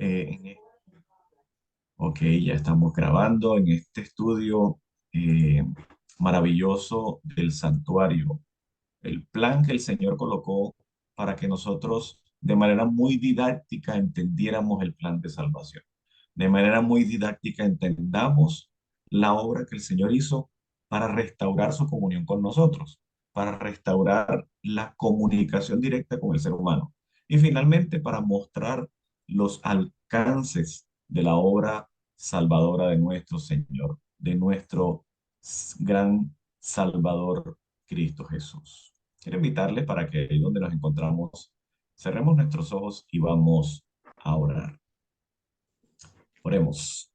En Ok, ya estamos grabando en este estudio eh, maravilloso del santuario. El plan que el Señor colocó para que nosotros de manera muy didáctica entendiéramos el plan de salvación. De manera muy didáctica entendamos la obra que el Señor hizo para restaurar su comunión con nosotros, para restaurar la comunicación directa con el ser humano y finalmente para mostrar los alcances de la obra salvadora de nuestro Señor, de nuestro gran Salvador Cristo Jesús. Quiero invitarles para que ahí donde nos encontramos, cerremos nuestros ojos y vamos a orar. Oremos.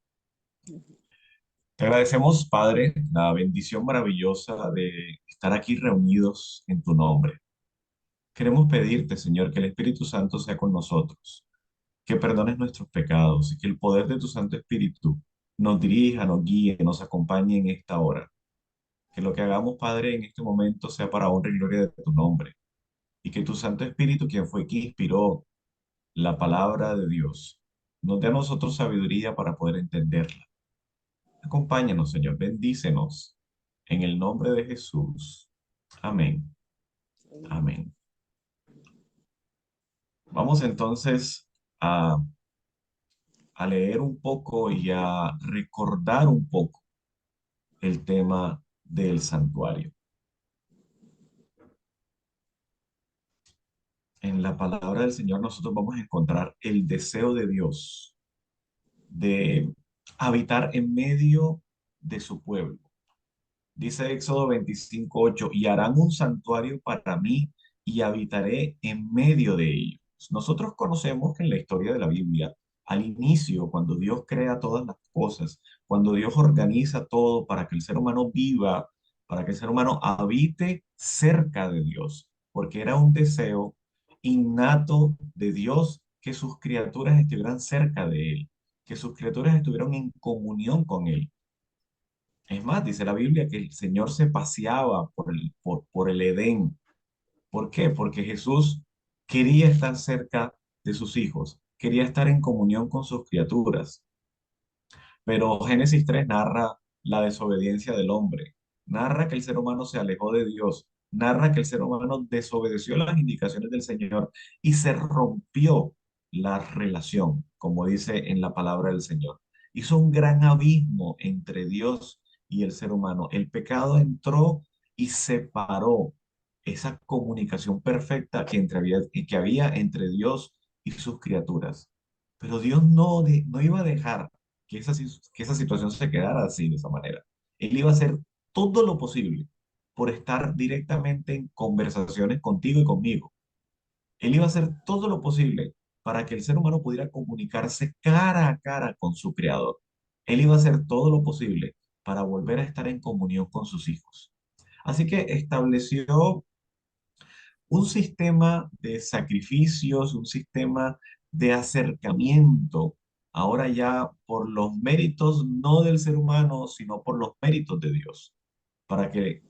Te agradecemos, Padre, la bendición maravillosa de estar aquí reunidos en tu nombre. Queremos pedirte, Señor, que el Espíritu Santo sea con nosotros, que perdones nuestros pecados y que el poder de tu Santo Espíritu nos dirija, nos guíe, nos acompañe en esta hora. Que lo que hagamos, Padre, en este momento sea para honra y gloria de tu nombre. Y que tu Santo Espíritu, quien fue quien inspiró la palabra de Dios, nos dé a nosotros sabiduría para poder entenderla. Acompáñanos, Señor, bendícenos en el nombre de Jesús. Amén. Amén. Vamos entonces a, a leer un poco y a recordar un poco el tema del santuario. En la palabra del Señor nosotros vamos a encontrar el deseo de Dios de habitar en medio de su pueblo. Dice Éxodo 25:8, y harán un santuario para mí y habitaré en medio de ellos. Nosotros conocemos que en la historia de la Biblia, al inicio, cuando Dios crea todas las cosas, cuando Dios organiza todo para que el ser humano viva, para que el ser humano habite cerca de Dios, porque era un deseo innato de Dios que sus criaturas estuvieran cerca de Él, que sus criaturas estuvieran en comunión con Él. Es más, dice la Biblia que el Señor se paseaba por el Edén. ¿Por qué? Porque Jesús quería estar cerca de sus hijos, quería estar en comunión con sus criaturas. Pero Génesis 3 narra la desobediencia del hombre, narra que el ser humano se alejó de Dios, narra que el ser humano desobedeció las indicaciones del Señor y se rompió la relación, como dice en la palabra del Señor. Hizo un gran abismo entre Dios y el ser humano. El pecado entró y separó esa comunicación perfecta que había entre Dios y sus criaturas. Pero Dios no iba a dejar que esa situación se quedara así, de esa manera. Él iba a hacer todo lo posible por estar directamente en conversaciones contigo y conmigo. Él iba a hacer todo lo posible para que el ser humano pudiera comunicarse cara a cara con su creador. Él iba a hacer todo lo posible para volver a estar en comunión con sus hijos. Así que estableció un sistema de sacrificios, un sistema de acercamiento, ahora ya por los méritos no del ser humano, sino por los méritos de Dios, para que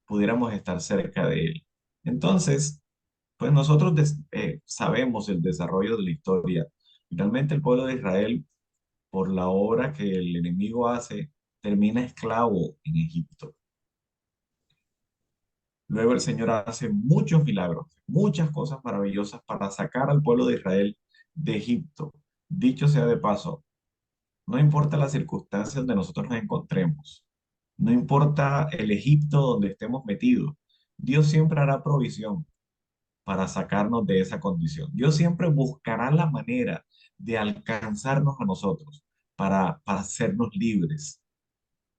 pudiéramos estar cerca de Él. Entonces, pues nosotros sabemos el desarrollo de la historia. Finalmente el pueblo de Israel, por la obra que el enemigo hace, termina esclavo en Egipto. Luego el Señor hace muchos milagros, muchas cosas maravillosas para sacar al pueblo de Israel de Egipto. Dicho sea de paso, no importa las circunstancias donde nosotros nos encontremos, no importa el Egipto donde estemos metidos, Dios siempre hará provisión para sacarnos de esa condición. Dios siempre buscará la manera de alcanzarnos a nosotros para hacernos libres.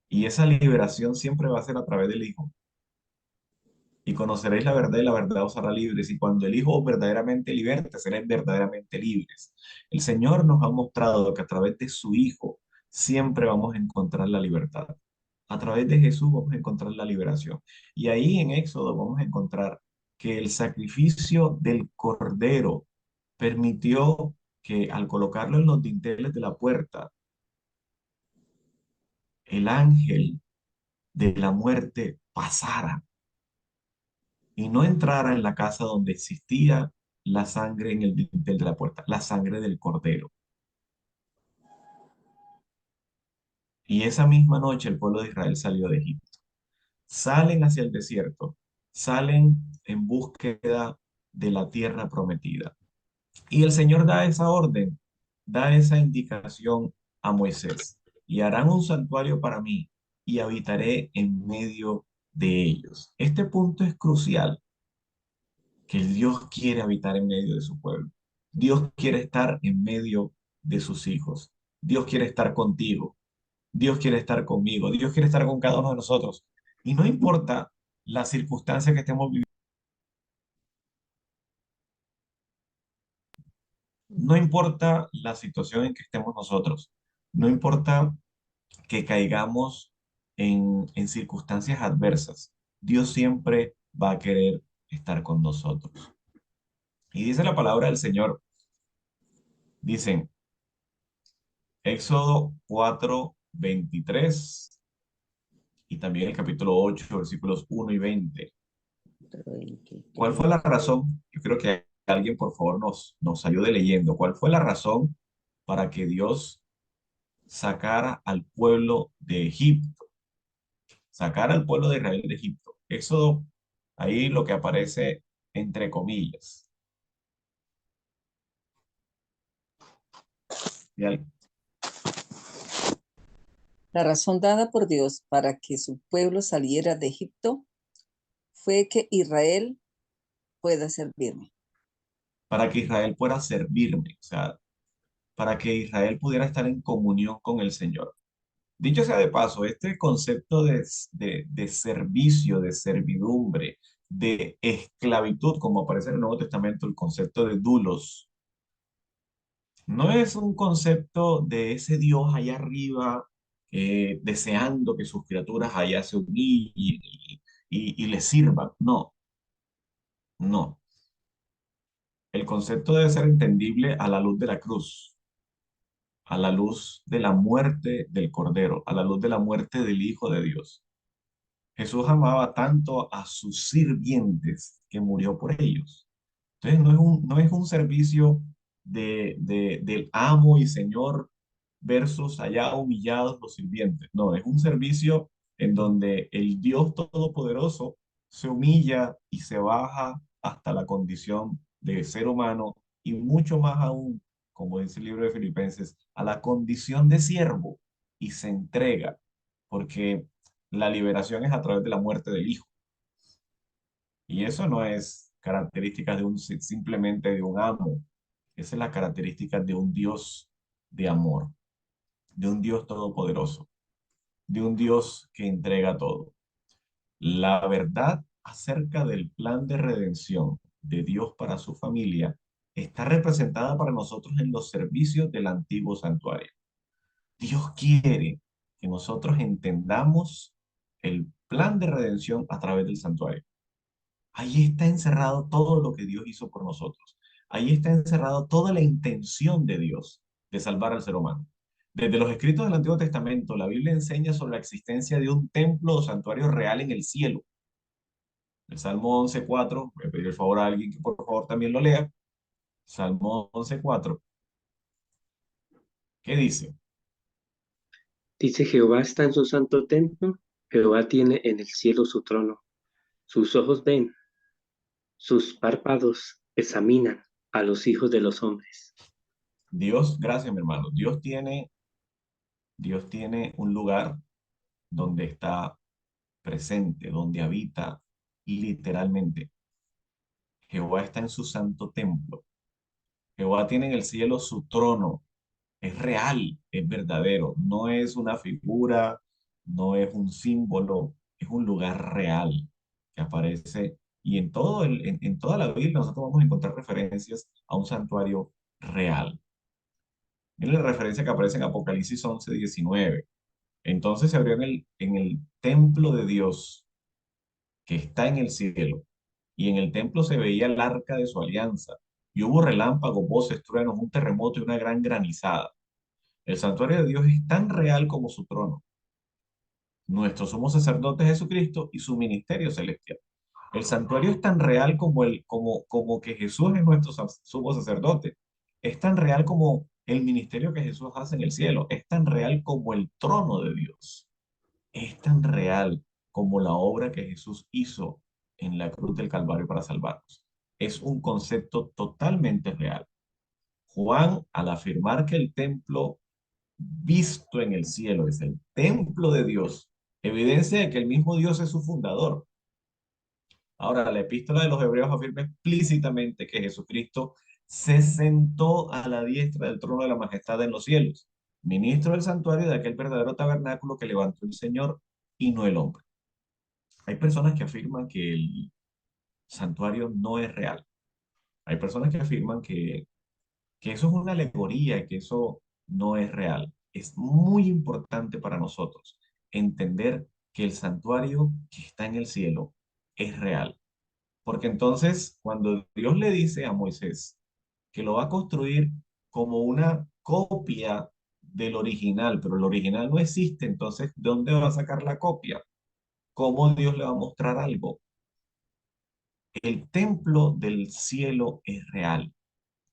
Y esa liberación siempre va a ser a través del Hijo. Y conoceréis la verdad y la verdad os hará libres. Y cuando el Hijo os verdaderamente liberte, seréis verdaderamente libres. El Señor nos ha mostrado que a través de su Hijo siempre vamos a encontrar la libertad. A través de Jesús vamos a encontrar la liberación. Y ahí en Éxodo vamos a encontrar que el sacrificio del Cordero permitió que al colocarlo en los dinteles de la puerta, el ángel de la muerte pasara y no entrara en la casa donde existía la sangre en el dintel de la puerta, la sangre del cordero. Y esa misma noche el pueblo de Israel salió de Egipto. Salen hacia el desierto, salen en búsqueda de la tierra prometida. Y el Señor da esa orden, da esa indicación a Moisés. Y harán un santuario para mí y habitaré en medio de ellos. Este punto es crucial, que Dios quiere habitar en medio de su pueblo. Dios quiere estar en medio de sus hijos. Dios quiere estar contigo. Dios quiere estar conmigo. Dios quiere estar con cada uno de nosotros. Y no importa la circunstancia que estemos viviendo, no importa la situación en que estemos nosotros, no importa que caigamos en circunstancias adversas, Dios siempre va a querer estar con nosotros. Y dice la palabra del Señor, dicen Éxodo 4:23 y también el capítulo 8 versículos 1 y 20. ¿Cuál fue la 23. razón? Yo creo que alguien, por favor, nos ayude leyendo. ¿Cuál fue la razón para que Dios sacara al pueblo de Egipto? Sacar al pueblo de Israel de Egipto. Éxodo, ahí lo que aparece entre comillas. ¿Y La razón dada por Dios para que su pueblo saliera de Egipto fue que Israel pueda servirme. para que Israel pueda servirme, o sea, para que Israel pudiera estar en comunión con el Señor. Dicho sea de paso, este concepto de servicio, de servidumbre, de esclavitud, como aparece en el Nuevo Testamento, el concepto de dulos, no es un concepto de ese Dios allá arriba deseando que sus criaturas allá se humillen y les sirvan. No, no. El concepto debe ser entendible a la luz de la cruz, a la luz de la muerte del Cordero, a la luz de la muerte del Hijo de Dios. Jesús amaba tanto a sus sirvientes que murió por ellos. Entonces no es un servicio del amo y señor versus allá humillados los sirvientes. No, es un servicio en donde el Dios Todopoderoso se humilla y se baja hasta la condición de ser humano y mucho más aún, como dice el libro de Filipenses, a la condición de siervo y se entrega, porque la liberación es a través de la muerte del Hijo. Y eso no es característica simplemente de un amo, esa es la característica de un Dios de amor, de un Dios todopoderoso, de un Dios que entrega todo. La verdad acerca del plan de redención de Dios para su familia está representada para nosotros en los servicios del antiguo santuario. Dios quiere que nosotros entendamos el plan de redención a través del santuario. Ahí está encerrado todo lo que Dios hizo por nosotros. Ahí está encerrado toda la intención de Dios de salvar al ser humano. Desde los escritos del Antiguo Testamento, la Biblia enseña sobre la existencia de un templo o santuario real en el cielo. El Salmo 11:4, voy a pedir el favor a alguien que por favor también lo lea. Salmo 11:4, ¿qué dice? Dice: Jehová está en su santo templo, Jehová tiene en el cielo su trono. Sus ojos ven, sus párpados examinan a los hijos de los hombres. Dios, gracias mi hermano, Dios tiene un lugar donde está presente, donde habita literalmente. Jehová está en su santo templo. Jehová tiene en el cielo su trono. Es real, es verdadero. No es una figura, no es un símbolo, es un lugar real que aparece. Y en toda la Biblia nosotros vamos a encontrar referencias a un santuario real. Miren la referencia que aparece en Apocalipsis 11:19. Entonces se abrió en el templo de Dios que está en el cielo, y en el templo se veía el arca de su alianza, y hubo relámpagos, voces, truenos, un terremoto y una gran granizada. El santuario de Dios es tan real como su trono, nuestro sumo sacerdote Jesucristo y su ministerio celestial. El santuario es tan real como que Jesús es nuestro sumo sacerdote. Es tan real como el ministerio que Jesús hace en el cielo. Es tan real como el trono de Dios. Es tan real como la obra que Jesús hizo en la cruz del Calvario para salvarnos. Es un concepto totalmente real. Juan, al afirmar que el templo visto en el cielo es el templo de Dios, evidencia de que el mismo Dios es su fundador. Ahora, la epístola de los Hebreos afirma explícitamente que Jesucristo se sentó a la diestra del trono de la majestad en los cielos, ministro del santuario de aquel verdadero tabernáculo que levantó el Señor y no el hombre. Hay personas que afirman que el santuario no es real. Hay personas que afirman que eso es una alegoría, que eso no es real. Es muy importante para nosotros entender que el santuario que está en el cielo es real. Porque entonces, cuando Dios le dice a Moisés que lo va a construir como una copia del original, pero el original no existe, entonces, ¿de dónde va a sacar la copia? ¿Cómo Dios le va a mostrar algo? El templo del cielo es real,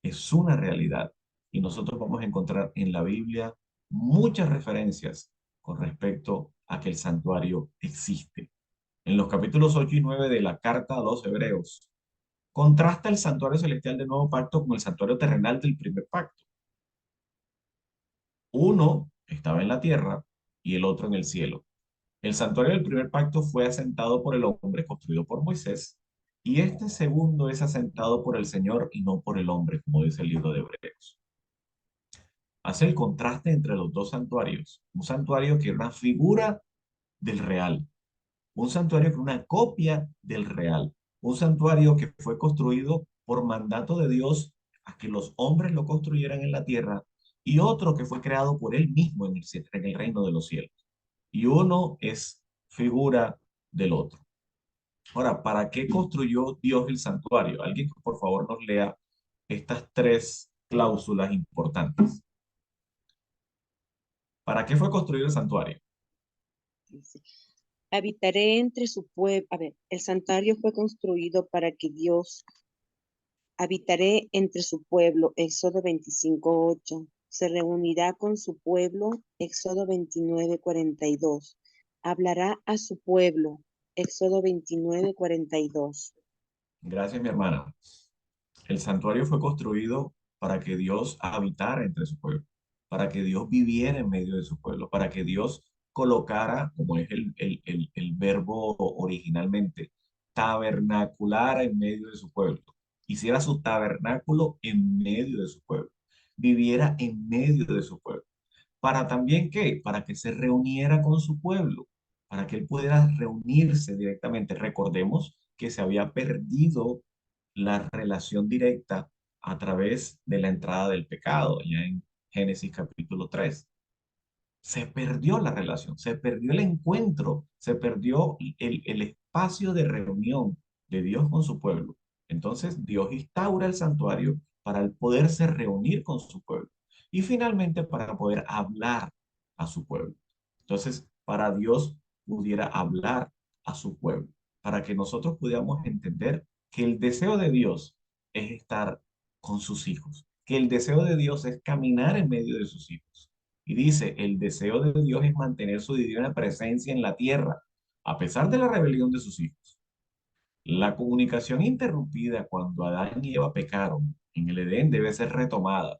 es una realidad. Y nosotros vamos a encontrar en la Biblia muchas referencias con respecto a que el santuario existe. En los capítulos 8 y 9 de la carta a los Hebreos, contrasta el santuario celestial del nuevo pacto con el santuario terrenal del primer pacto. Uno estaba en la tierra y el otro en el cielo. El santuario del primer pacto fue asentado por el hombre, construido por Moisés, y este segundo es asentado por el Señor y no por el hombre, como dice el libro de Hebreos. Hace el contraste entre los dos santuarios. Un santuario que era una figura del real, un santuario que es una copia del real, un santuario que fue construido por mandato de Dios a que los hombres lo construyeran en la tierra, y otro que fue creado por él mismo en el reino de los cielos. Y uno es figura del otro. Ahora, ¿para qué construyó Dios el santuario? Alguien que por favor nos lea estas tres cláusulas importantes. ¿Para qué fue construido el santuario? Dice, habitaré entre su pueblo. A ver, el santuario fue construido para que Dios habitaré entre su pueblo. Éxodo 25:8. Se reunirá con su pueblo. Éxodo 29:42. Hablará a su pueblo. Éxodo 29:42. Gracias, mi hermana. El santuario fue construido para que Dios habitara entre su pueblo, para que Dios viviera en medio de su pueblo, para que Dios colocara, como es el verbo originalmente, tabernaculara en medio de su pueblo, hiciera su tabernáculo en medio de su pueblo, viviera en medio de su pueblo. ¿Para también qué? Para que se reuniera con su pueblo, para que él pudiera reunirse directamente. Recordemos que se había perdido la relación directa a través de la entrada del pecado, ya en Génesis capítulo 3. Se perdió la relación, se perdió el encuentro, se perdió el espacio de reunión de Dios con su pueblo. Entonces Dios instaura el santuario para el poderse reunir con su pueblo y finalmente para poder hablar a su pueblo. Entonces, para Dios pudiera hablar a su pueblo, para que nosotros pudiéramos entender que el deseo de Dios es estar con sus hijos, que el deseo de Dios es caminar en medio de sus hijos. Y dice, el deseo de Dios es mantener su divina presencia en la tierra, a pesar de la rebelión de sus hijos. La comunicación interrumpida cuando Adán y Eva pecaron en el Edén debe ser retomada.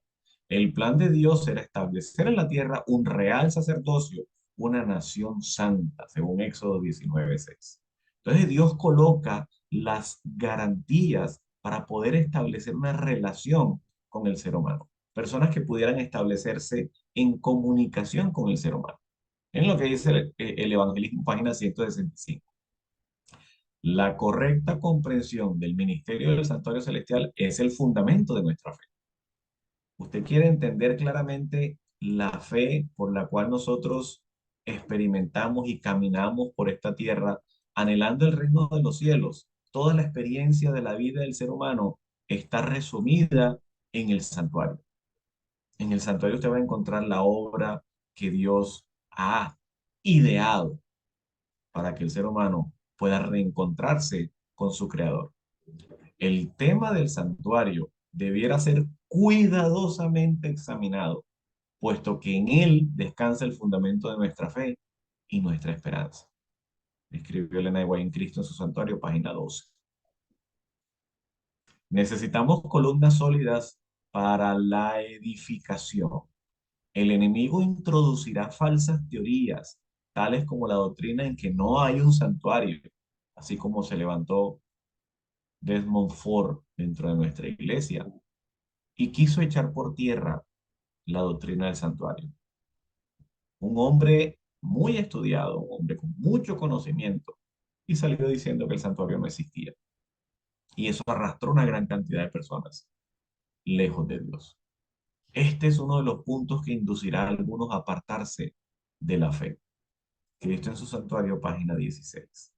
El plan de Dios era establecer en la tierra un real sacerdocio, una nación santa, según Éxodo 19:6. Entonces Dios coloca las garantías para poder establecer una relación con el ser humano. Personas que pudieran establecerse en comunicación con el ser humano. En lo que dice el Evangelismo, página 165. La correcta comprensión del ministerio del santuario celestial es el fundamento de nuestra fe. Usted quiere entender claramente la fe por la cual nosotros experimentamos y caminamos por esta tierra, anhelando el reino de los cielos. Toda la experiencia de la vida del ser humano está resumida en el santuario. En el santuario usted va a encontrar la obra que Dios ha ideado para que el ser humano pueda reencontrarse con su creador. El tema del santuario debiera ser cuidadosamente examinado, puesto que en él descansa el fundamento de nuestra fe y nuestra esperanza. Escribió Elena de White en Cristo en su santuario, página 12. Necesitamos columnas sólidas para la edificación. El enemigo introducirá falsas teorías, tales como la doctrina en que no hay un santuario, así como se levantó Desmond Ford dentro de nuestra iglesia y quiso echar por tierra la doctrina del santuario. Un hombre muy estudiado, un hombre con mucho conocimiento, y salió diciendo que el santuario no existía. Y eso arrastró una gran cantidad de personas lejos de Dios. Este es uno de los puntos que inducirá a algunos a apartarse de la fe. Cristo en su santuario, página 16.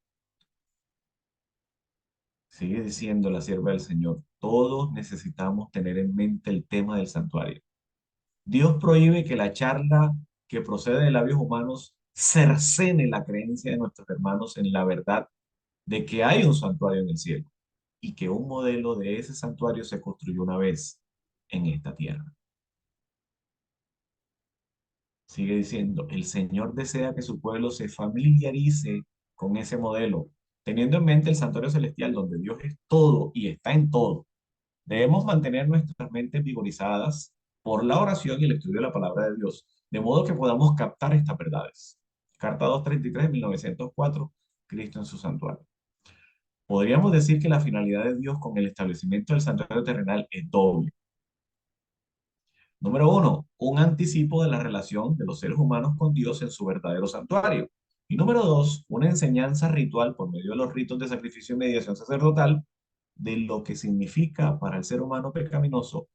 Sigue diciendo la sierva del Señor, todos necesitamos tener en mente el tema del santuario. Dios prohíbe que la charla que procede de labios humanos cercene la creencia de nuestros hermanos en la verdad de que hay un santuario en el cielo y que un modelo de ese santuario se construyó una vez en esta tierra. Sigue diciendo, el Señor desea que su pueblo se familiarice con ese modelo, teniendo en mente el santuario celestial donde Dios es todo y está en todo. Debemos mantener nuestras mentes vigorizadas por la oración y el estudio de la palabra de Dios, de modo que podamos captar estas verdades. Carta 233 de 1904, Cristo en su santuario. Podríamos decir que la finalidad de Dios con el establecimiento del santuario terrenal es doble. Número uno, un anticipo de la relación de los seres humanos con Dios en su verdadero santuario. Y número dos, una enseñanza ritual por medio de los ritos de sacrificio y mediación sacerdotal de lo que significa para el ser humano pecaminoso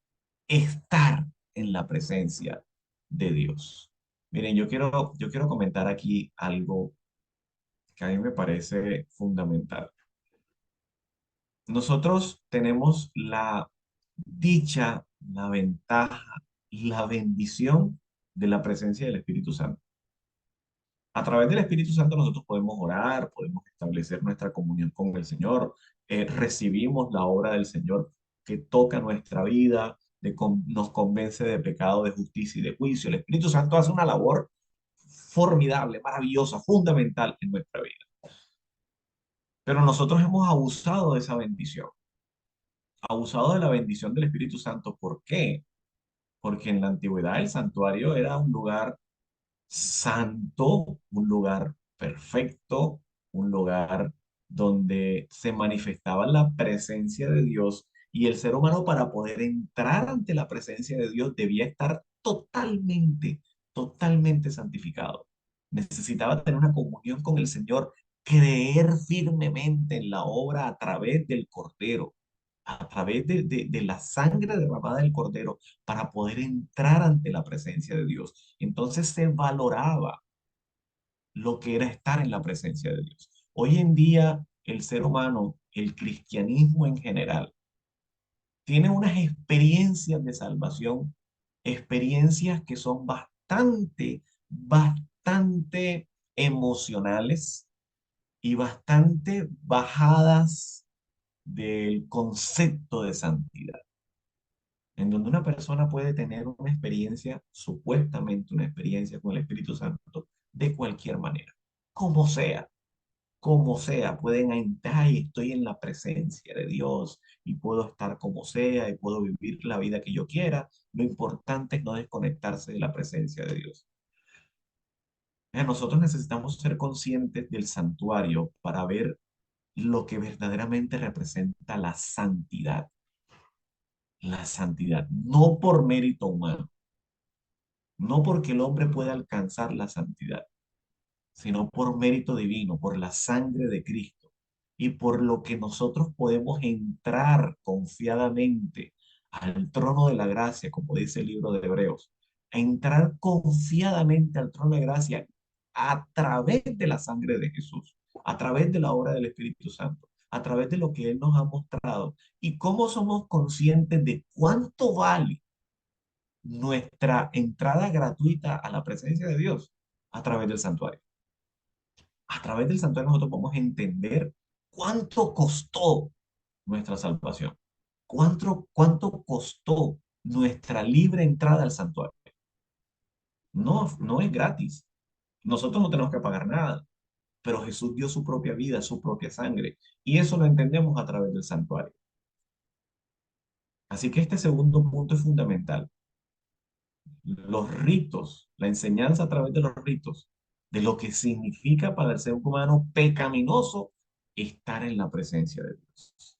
estar en la presencia de Dios. Miren, yo quiero comentar aquí algo que a mí me parece fundamental. Nosotros tenemos la dicha, la ventaja, la bendición de la presencia del Espíritu Santo. A través del Espíritu Santo nosotros podemos orar, podemos establecer nuestra comunión con el Señor, recibimos la obra del Señor que toca nuestra vida, nos convence de pecado, de justicia y de juicio. El Espíritu Santo hace una labor formidable, maravillosa, fundamental en nuestra vida. Pero nosotros hemos abusado de esa bendición, abusado de la bendición del Espíritu Santo. ¿Por qué? Porque en la antigüedad el santuario era un lugar santo, un lugar perfecto, un lugar donde se manifestaba la presencia de Dios y el ser humano para poder entrar ante la presencia de Dios debía estar totalmente santificado. Necesitaba tener una comunión con el Señor, creer firmemente en la obra a través del Cordero, a través de la sangre derramada del Cordero para poder entrar ante la presencia de Dios. Entonces se valoraba lo que era estar en la presencia de Dios. Hoy en día el ser humano, el cristianismo en general, tiene unas experiencias de salvación, experiencias que son bastante emocionales y bastante bajadas del concepto de santidad, en donde una persona puede tener una experiencia, supuestamente una experiencia con el Espíritu Santo, de cualquier manera, como sea, como sea, pueden entrar y estoy en la presencia de Dios y puedo estar como sea y puedo vivir la vida que yo quiera. Lo importante es no desconectarse de la presencia de Dios. Nosotros necesitamos ser conscientes del santuario para ver lo que verdaderamente representa la santidad. La santidad, no por mérito humano, no porque el hombre pueda alcanzar la santidad, sino por mérito divino, por la sangre de Cristo y por lo que nosotros podemos entrar confiadamente al trono de la gracia, como dice el libro de Hebreos, a entrar confiadamente al trono de gracia a través de la sangre de Jesús, a través de la obra del Espíritu Santo, a través de lo que Él nos ha mostrado y cómo somos conscientes de cuánto vale nuestra entrada gratuita a la presencia de Dios a través del santuario. A través del santuario nosotros podemos entender cuánto costó nuestra salvación, cuánto costó nuestra libre entrada al santuario. No, no es gratis. Nosotros no tenemos que pagar nada, pero Jesús dio su propia vida, su propia sangre, y eso lo entendemos a través del santuario. Así que este segundo punto es fundamental. Los ritos, la enseñanza a través de los ritos, de lo que significa para el ser humano pecaminoso estar en la presencia de Dios.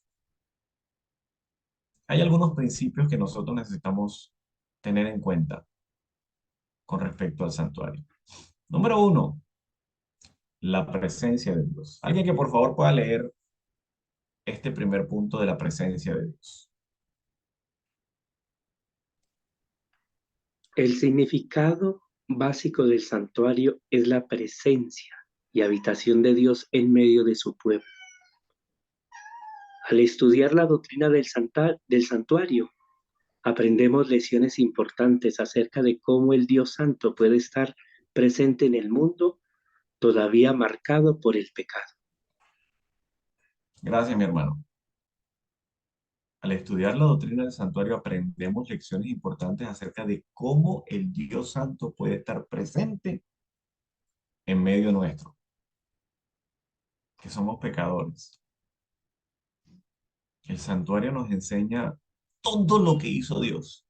Hay algunos principios que nosotros necesitamos tener en cuenta con respecto al santuario. Número uno, la presencia de Dios. Alguien que por favor pueda leer este primer punto de la presencia de Dios. El significado básico del santuario es la presencia y habitación de Dios en medio de su pueblo. Al estudiar la doctrina del santuario, aprendemos lecciones importantes acerca de cómo el Dios Santo puede estar presente en el mundo todavía marcado por el pecado. Gracias, mi hermano. Al estudiar la doctrina del santuario aprendemos lecciones importantes acerca de cómo el Dios Santo puede estar presente en medio nuestro, que somos pecadores. El santuario nos enseña todo lo que hizo Dios,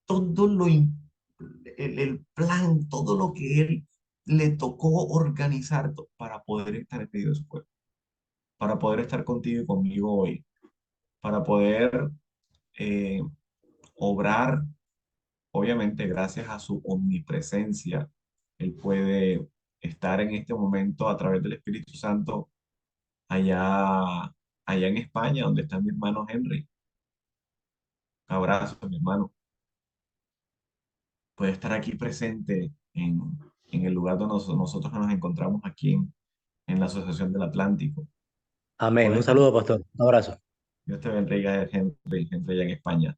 todo el plan, todo lo que Él le tocó organizar para poder estar en medio de su pueblo, para poder estar contigo y conmigo hoy, para poder eh, obrar. Obviamente, gracias a su omnipresencia, Él puede estar en este momento a través del Espíritu Santo allá, allá en España, donde está mi hermano Henry. Un abrazo, mi hermano. Puede estar aquí presente en el lugar donde nosotros nos encontramos aquí en la Asociación del Atlántico. Amén. Puede Un estar, saludo, pastor. Un abrazo. Dios te bendiga, Henry allá en España.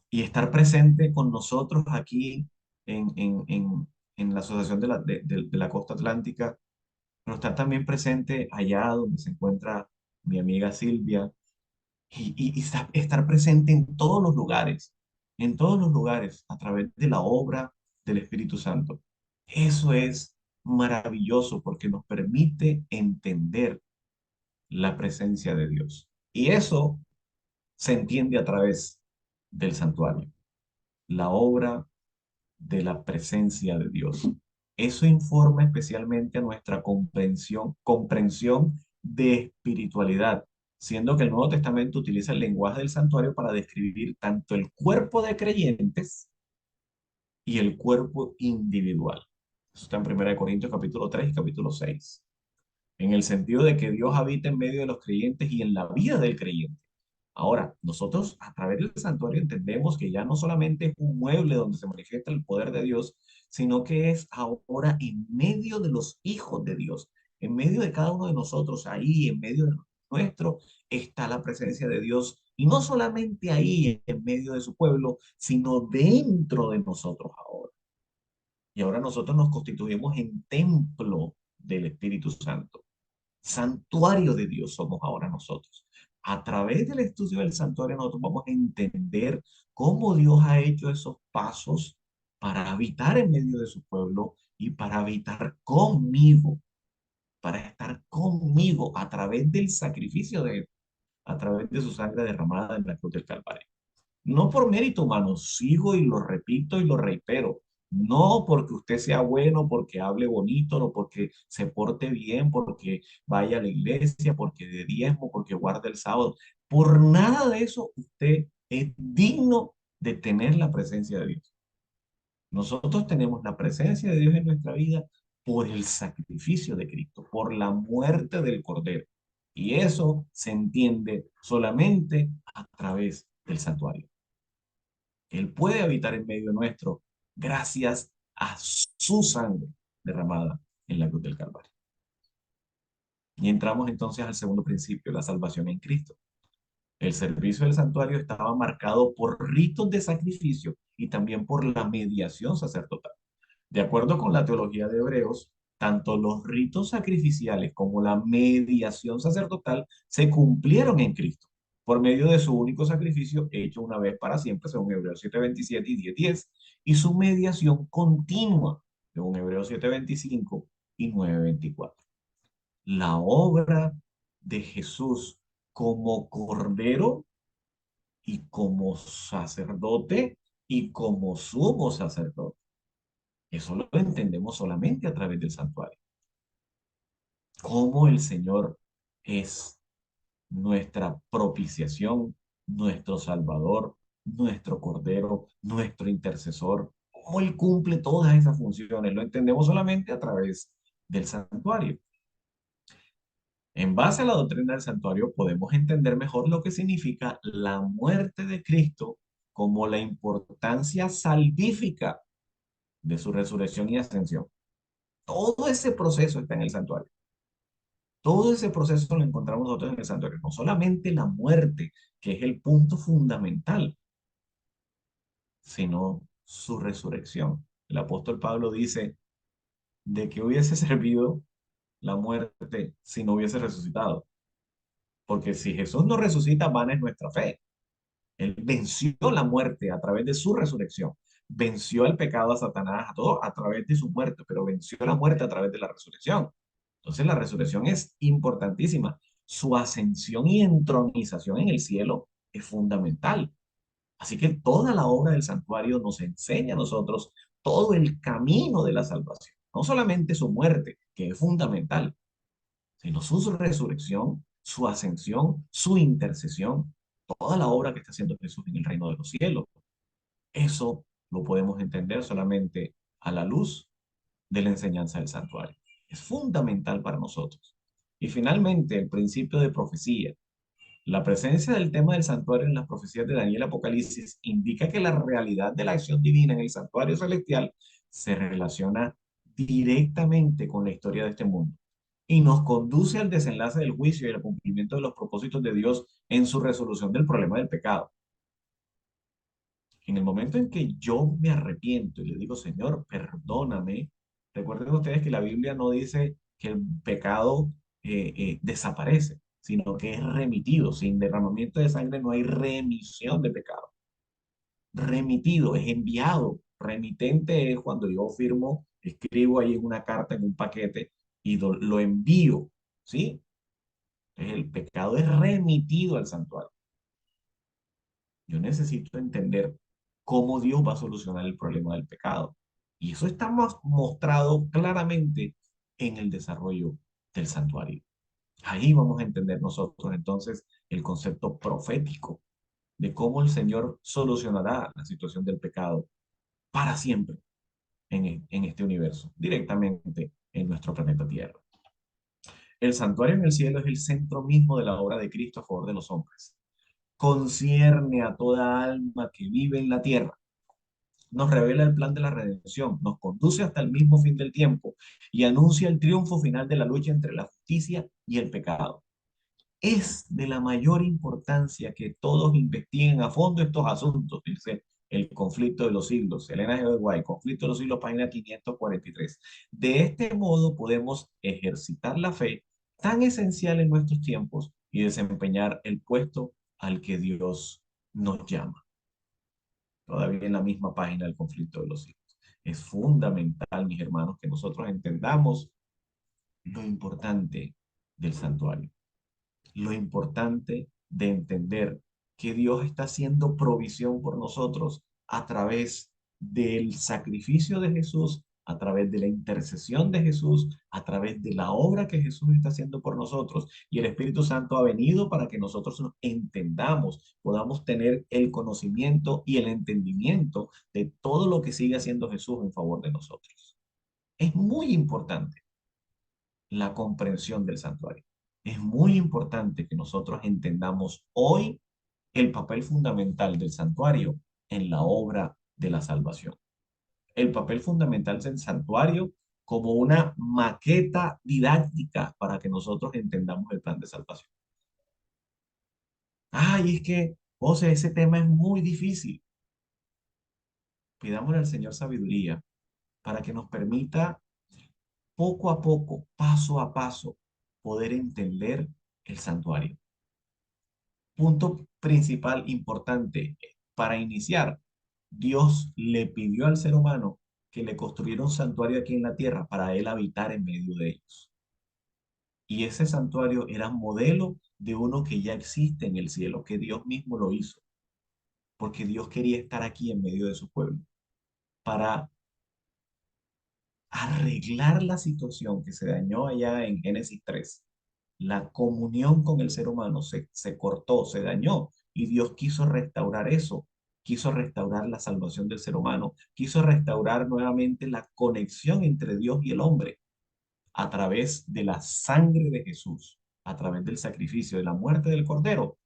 Y estar presente con nosotros aquí en la Asociación de la Costa Atlántica, pero estar también presente allá donde se encuentra mi amiga Silvia, y estar presente en todos los lugares, a través de la obra del Espíritu Santo. Eso es maravilloso porque nos permite entender la presencia de Dios. Y eso se entiende a través del santuario, la obra de la presencia de Dios. Eso informa especialmente a nuestra comprensión de espiritualidad, siendo que el Nuevo Testamento utiliza el lenguaje del santuario para describir tanto el cuerpo de creyentes y el cuerpo individual. Eso está en 1 Corintios capítulo 3 y capítulo 6. En el sentido de que Dios habita en medio de los creyentes y en la vida del creyente. Ahora, nosotros a través del santuario entendemos que ya no solamente es un mueble donde se manifiesta el poder de Dios, sino que es ahora en medio de los hijos de Dios, en medio de cada uno de nosotros, ahí en medio de nuestro, está la presencia de Dios. Y no solamente ahí en medio de su pueblo, sino dentro de nosotros ahora. Y ahora nosotros nos constituimos en templo del Espíritu Santo. Santuario de Dios somos ahora nosotros. A través del estudio del santuario nosotros vamos a entender cómo Dios ha hecho esos pasos para habitar en medio de su pueblo y para habitar conmigo, para estar conmigo a través del sacrificio de Él, a través de su sangre derramada en la cruz del Calvario. No por mérito humano, sigo y lo repito y lo reitero. No porque usted sea bueno, porque hable bonito, no porque se porte bien, porque vaya a la iglesia, porque de diezmo, porque guarde el sábado. Por nada de eso usted es digno de tener la presencia de Dios. Nosotros tenemos la presencia de Dios en nuestra vida por el sacrificio de Cristo, por la muerte del Cordero. Y eso se entiende solamente a través del santuario. Él puede habitar en medio nuestro gracias a su sangre derramada en la cruz del Calvario. Y entramos entonces al segundo principio, la salvación en Cristo. El servicio del santuario estaba marcado por ritos de sacrificio y también por la mediación sacerdotal. De acuerdo con la teología de Hebreos, tanto los ritos sacrificiales como la mediación sacerdotal se cumplieron en Cristo, por medio de su único sacrificio hecho una vez para siempre, según Hebreos 7:27 y 10:10, y su mediación continua, según Hebreos 7:25 y 9:24. La obra de Jesús como Cordero y como sacerdote y como sumo sacerdote. Eso lo entendemos solamente a través del santuario. Cómo el Señor es nuestra propiciación, nuestro Salvador, nuestro Cordero, nuestro intercesor. Cómo Él cumple todas esas funciones. Lo entendemos solamente a través del santuario. En base a la doctrina del santuario podemos entender mejor lo que significa la muerte de Cristo como la importancia salvífica de su resurrección y ascensión. Todo ese proceso está en el santuario. Todo ese proceso lo encontramos nosotros en el santuario. No solamente la muerte, que es el punto fundamental, sino su resurrección. El apóstol Pablo dice de que hubiese servido la muerte si no hubiese resucitado. Porque si Jesús no resucita, vana es nuestra fe. Él venció la muerte a través de su resurrección. Venció el pecado, a Satanás, a todo a través de su muerte, pero venció la muerte a través de la resurrección. Entonces la resurrección es importantísima. Su ascensión y entronización en el cielo es fundamental. Así que toda la obra del santuario nos enseña a nosotros todo el camino de la salvación. No solamente su muerte, que es fundamental, sino su resurrección, su ascensión, su intercesión, toda la obra que está haciendo Jesús en el reino de los cielos. Eso lo podemos entender solamente a la luz de la enseñanza del santuario. Es fundamental para nosotros. Y finalmente, el principio de profecía. La presencia del tema del santuario en las profecías de Daniel y Apocalipsis indica que la realidad de la acción divina en el santuario celestial se relaciona directamente con la historia de este mundo y nos conduce al desenlace del juicio y al cumplimiento de los propósitos de Dios en su resolución del problema del pecado. En el momento en que yo me arrepiento y le digo, Señor, perdóname, recuerden ustedes que la Biblia no dice que el pecado desaparece, sino que es remitido. Sin derramamiento de sangre no hay remisión de pecado. Remitido es enviado. Remitente es cuando yo firmo, escribo ahí en una carta, en un paquete y lo envío, ¿sí? El pecado es remitido al santuario. Yo necesito entender cómo Dios va a solucionar el problema del pecado. Y eso está mostrado claramente en el desarrollo del santuario. Ahí vamos a entender nosotros entonces el concepto profético de cómo el Señor solucionará la situación del pecado para siempre en este universo, directamente en nuestro planeta Tierra. El santuario en el cielo es el centro mismo de la obra de Cristo a favor de los hombres. Concierne a toda alma que vive en la tierra. Nos revela el plan de la redención, nos conduce hasta el mismo fin del tiempo y anuncia el triunfo final de la lucha entre la justicia y el pecado. Es de la mayor importancia que todos investiguen a fondo estos asuntos, dice el conflicto de los siglos, Elena G. White, conflicto de los siglos, página 543. De este modo podemos ejercitar la fe tan esencial en nuestros tiempos y desempeñar el puesto al que Dios nos llama. Todavía en la misma página del conflicto de los siglos. Es fundamental, mis hermanos, que nosotros entendamos lo importante del santuario, lo importante de entender que Dios está haciendo provisión por nosotros a través del sacrificio de Jesús, a través de la intercesión de Jesús, a través de la obra que Jesús está haciendo por nosotros. Y el Espíritu Santo ha venido para que nosotros nos entendamos, podamos tener el conocimiento y el entendimiento de todo lo que sigue haciendo Jesús en favor de nosotros. Es muy importante la comprensión del santuario. Es muy importante que nosotros entendamos hoy el papel fundamental del santuario en la obra de la salvación. El papel fundamental del santuario como una maqueta didáctica para que nosotros entendamos el plan de salvación. Ay, es que, José, ese tema es muy difícil. Pidámosle al Señor sabiduría para que nos permita poco a poco, paso a paso, poder entender el santuario. Punto principal importante para iniciar. Dios le pidió al ser humano que le construyera un santuario aquí en la tierra para él habitar en medio de ellos. Y ese santuario era modelo de uno que ya existe en el cielo, que Dios mismo lo hizo, porque Dios quería estar aquí en medio de su pueblo para arreglar la situación que se dañó allá en Génesis 3. La comunión con el ser humano se cortó, se dañó, y Dios quiso restaurar eso, quiso restaurar la salvación del ser humano, quiso restaurar nuevamente la conexión entre Dios y el hombre a través de la sangre de Jesús, a través del sacrificio, de la muerte del Cordero,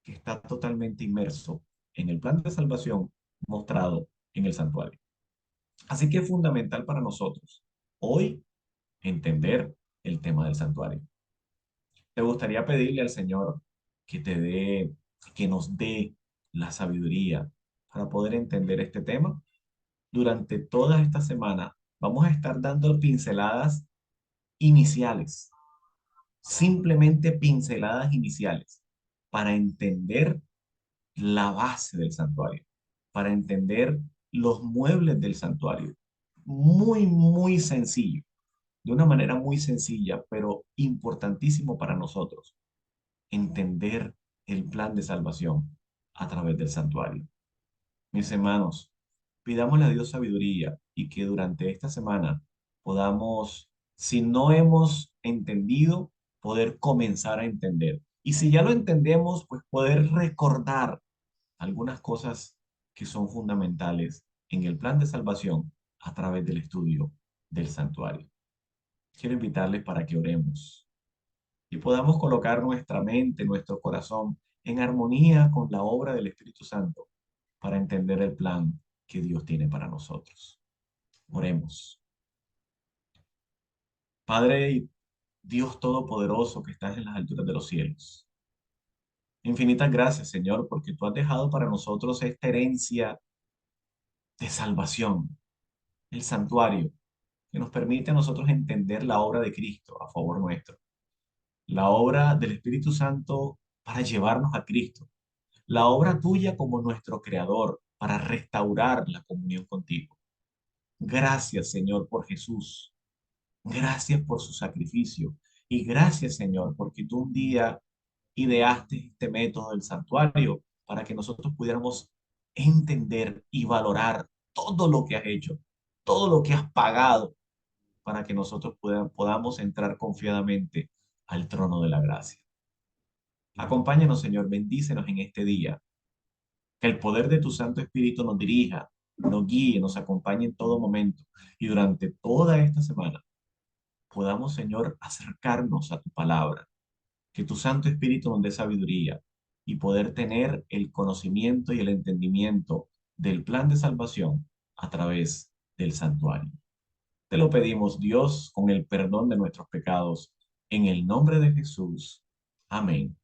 que está totalmente inmerso en el plan de salvación mostrado en el santuario. Así que es fundamental para nosotros hoy entender el tema del santuario. ¿Te gustaría pedirle al Señor que te dé, que nos dé la sabiduría para poder entender este tema? Durante toda esta semana vamos a estar dando pinceladas iniciales, simplemente pinceladas iniciales para entender la base del santuario, para entender los muebles del santuario. Muy, muy sencillo, de una manera muy sencilla, pero importantísimo para nosotros, entender el plan de salvación a través del santuario. Mis hermanos, pidámosle a Dios sabiduría y que durante esta semana podamos, si no hemos entendido, poder comenzar a entender. Y si ya lo entendemos, pues poder recordar algunas cosas que son fundamentales en el plan de salvación a través del estudio del santuario. Quiero invitarles para que oremos y podamos colocar nuestra mente, nuestro corazón en armonía con la obra del Espíritu Santo para entender el plan que Dios tiene para nosotros. Oremos. Padre y Dios Todopoderoso que estás en las alturas de los cielos. Infinitas gracias, Señor, porque tú has dejado para nosotros esta herencia de salvación, el santuario, que nos permite a nosotros entender la obra de Cristo a favor nuestro, la obra del Espíritu Santo para llevarnos a Cristo, la obra tuya como nuestro creador para restaurar la comunión contigo. Gracias, Señor, por Jesús. Gracias por su sacrificio. Y gracias, Señor, porque tú un día ideaste este método del santuario para que nosotros pudiéramos entender y valorar todo lo que has hecho, todo lo que has pagado para que nosotros podamos entrar confiadamente al trono de la gracia. Acompáñanos, Señor, bendícenos en este día. Que el poder de tu Santo Espíritu nos dirija, nos guíe, nos acompañe en todo momento y durante toda esta semana podamos, Señor, acercarnos a tu palabra. Que tu Santo Espíritu nos dé sabiduría y poder tener el conocimiento y el entendimiento del plan de salvación a través del santuario. Te lo pedimos, Dios, con el perdón de nuestros pecados, en el nombre de Jesús. Amén